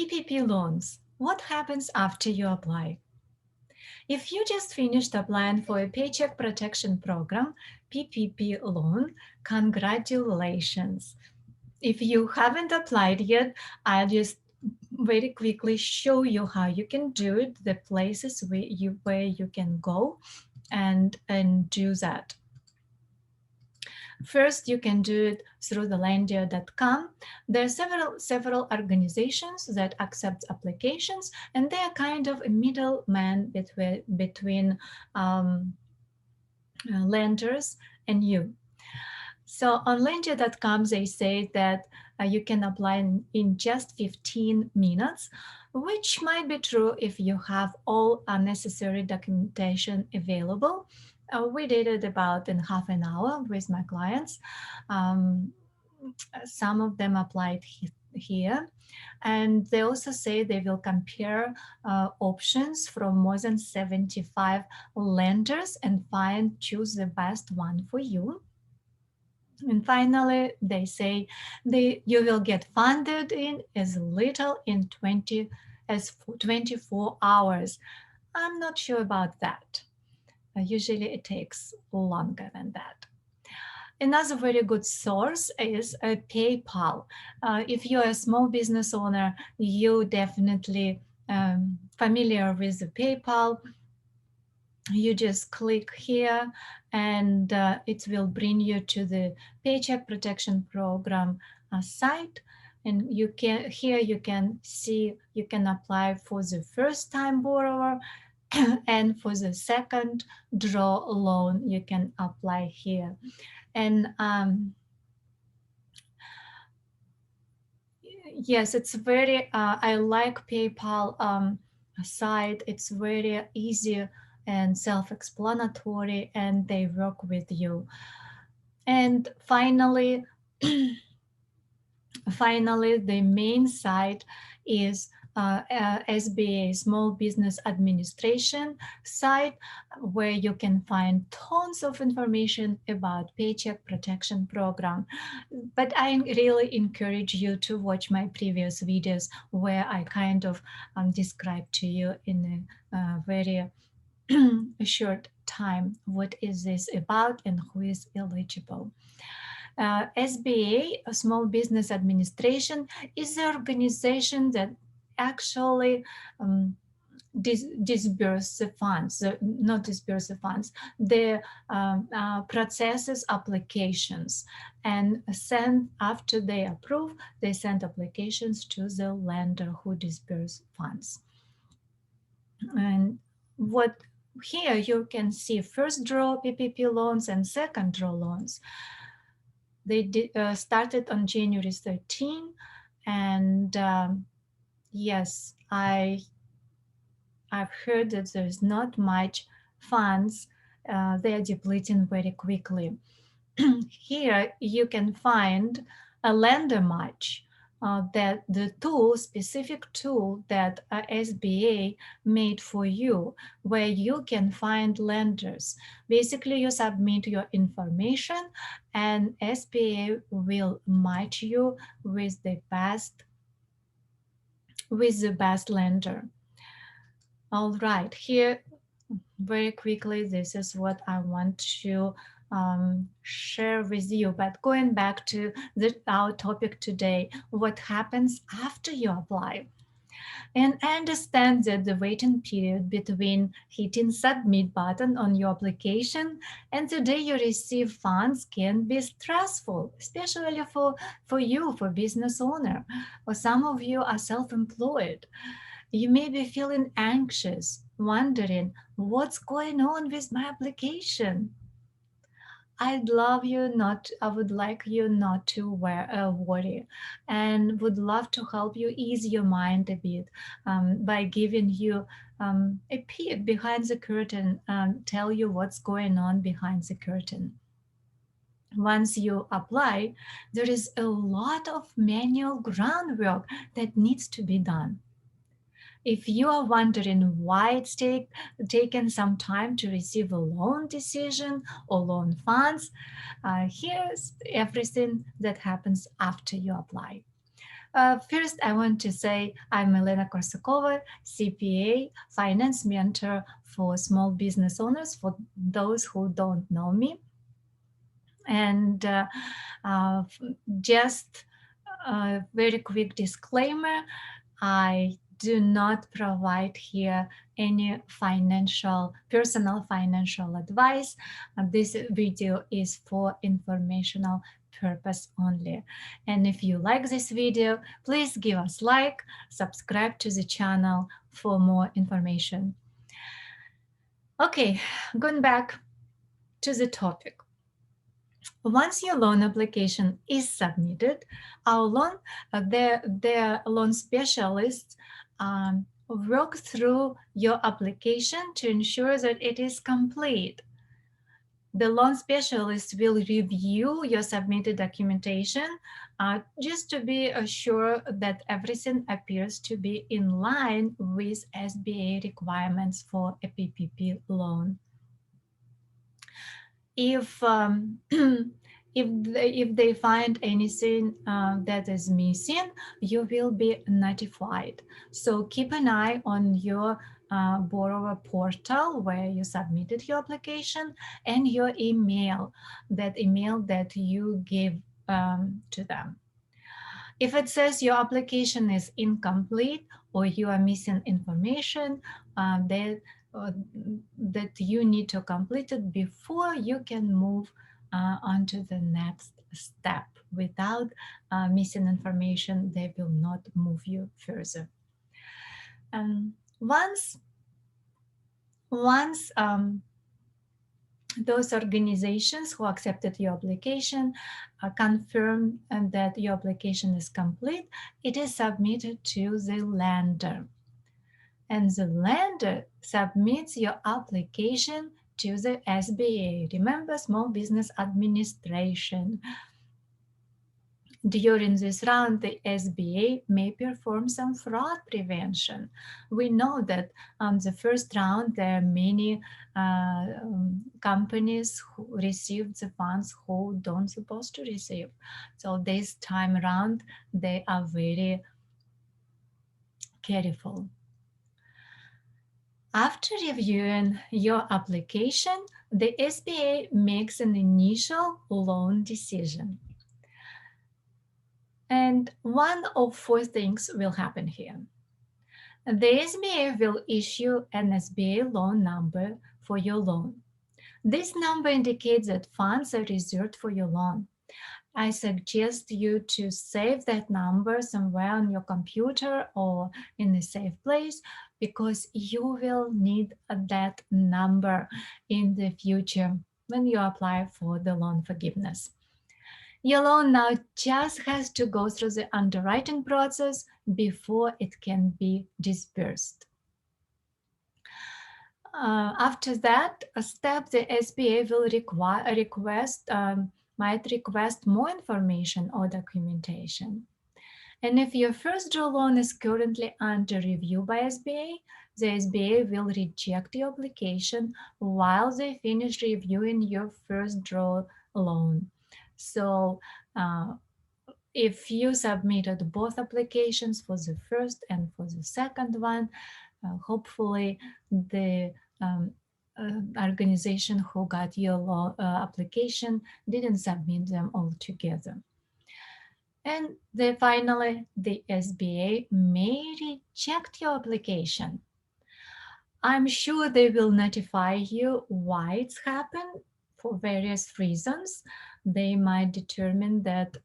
PPP loans. What happens after you apply? If you just finished applying for a Paycheck Protection Program, PPP loan, congratulations. If you haven't applied yet, I'll just very quickly show you how you can do it, the places where you can go and do that. First, you can do it through the lendio.com. There are several organizations that accept applications, and they are kind of a middleman between lenders and you. So on lendio.com, they say that you can apply in just 15 minutes, which might be true if you have all unnecessary documentation available. We did it about in half an hour with my clients. Um, some of them applied here. And they also say they will compare options from more than 75 lenders and choose the best one for you. And finally, they say you will get funded in as little as 24 hours. I'm not sure about that. Usually it takes longer than that. Another very good source is PayPal. If you're a small business owner, you definitely familiar with the PayPal. You just click here and it will bring you to the Paycheck Protection Program site. And you can see you can apply for the first time borrower and for the second draw loan you can apply here. And yes, it's very I like PayPal site. It's very easy and self-explanatory, and they work with you. And finally the main site is SBA, Small Business Administration site, where you can find tons of information about Paycheck Protection Program. But I really encourage you to watch my previous videos where I kind of describe to you in a very short time what is this about and who is eligible. SBA, Small Business Administration, is the organization that actually disburse the funds, not disburse the funds, the processes applications and send, after they approve, they send applications to the lender who disburse funds. And what here you can see first draw PPP loans and second draw loans. They started on January 13, and yes, I've heard that there's not much funds. They are depleting very quickly. Here you can find a lender match, that the specific tool that SBA made for you, where you can find lenders. Basically, you submit your information and SBA will match you with the best lender. All right, here very quickly, this is what I want to share with you. But going back to our topic today, what happens after you apply? And I understand that the waiting period between hitting submit button on your application and the day you receive funds can be stressful, especially for you, for business owner, or some of you are self-employed. You may be feeling anxious, wondering what's going on with my application. I would like you not to worry, and would love to help you ease your mind a bit by giving you a peek behind the curtain, tell you what's going on behind the curtain. Once you apply, there is a lot of manual groundwork that needs to be done. If you are wondering why it's taken some time to receive a loan decision or loan funds, here's everything that happens after you apply. First, I want to say I'm Elena Korsakova, CPA, finance mentor for small business owners, for those who don't know me. And uh, just a very quick disclaimer, I do not provide here any personal financial advice. This video is for informational purpose only. And if you like this video, please give us like, subscribe to the channel for more information. Okay, going back to the topic. Once your loan application is submitted, their loan specialists work through your application to ensure that it is complete. The loan specialist will review your submitted documentation just to be sure that everything appears to be in line with SBA requirements for a PPP loan. If if they find anything that is missing, you will be notified. So keep an eye on your borrower portal where you submitted your application, and your email, that email that you give to them. If it says your application is incomplete or you are missing information, uh, that you need to complete it before you can move on to the next step. Without missing information, they will not move you further. And once those organizations who accepted your application confirm that your application is complete, it is submitted to the lender. And the lender submits your application to the SBA. Remember, Small Business Administration. During this round, the SBA may perform some fraud prevention. We know that on the first round, there are many companies who receive the funds who don't supposed to receive. So this time around, they are very careful. After reviewing your application, the SBA makes an initial loan decision. And one of four things will happen here. The SBA will issue an SBA loan number for your loan. This number indicates that funds are reserved for your loan. I suggest you to save that number somewhere on your computer or in a safe place, because you will need that number in the future when you apply for the loan forgiveness. Your loan now just has to go through the underwriting process before it can be disbursed. After that step, the SBA will might request more information or documentation. And if your first draw loan is currently under review by SBA, the SBA will reject your application while they finish reviewing your first draw loan. So if you submitted both applications, for the first and for the second one, hopefully the organization who got your application didn't submit them all together. And then finally, the SBA may reject your application. I'm sure they will notify you why it's happened for various reasons. They might determine that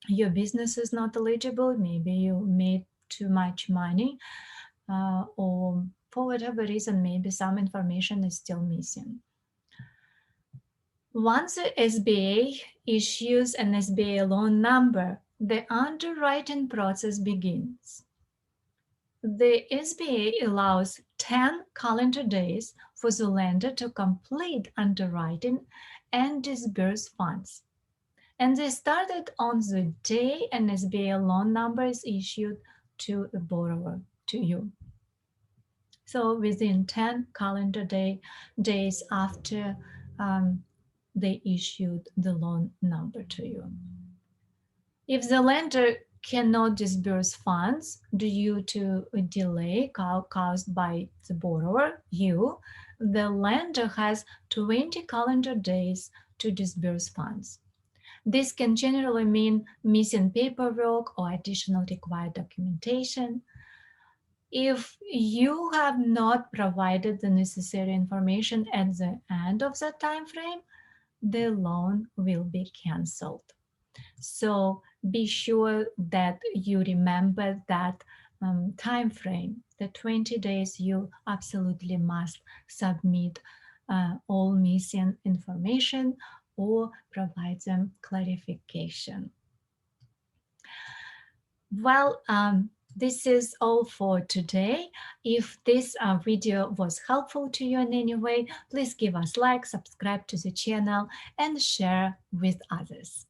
your business is not eligible, maybe you made too much money, or for whatever reason, maybe some information is still missing. Once the SBA issues an SBA loan number, the underwriting process begins. The SBA allows 10 calendar days for the lender to complete underwriting and disburse funds. And they started on the day an SBA loan number is issued to the borrower, to you. So within 10 calendar days after they issued the loan number to you. If the lender cannot disburse funds due to a delay caused by the borrower, you, the lender has 20 calendar days to disburse funds. This can generally mean missing paperwork or additional required documentation. If you have not provided the necessary information at the end of the time frame, the loan will be canceled. So be sure that you remember that time frame, the 20 days you absolutely must submit all missing information or provide them clarification. Well, this is all for today. If this video was helpful to you in any way, please give us like, subscribe to the channel, and share with others.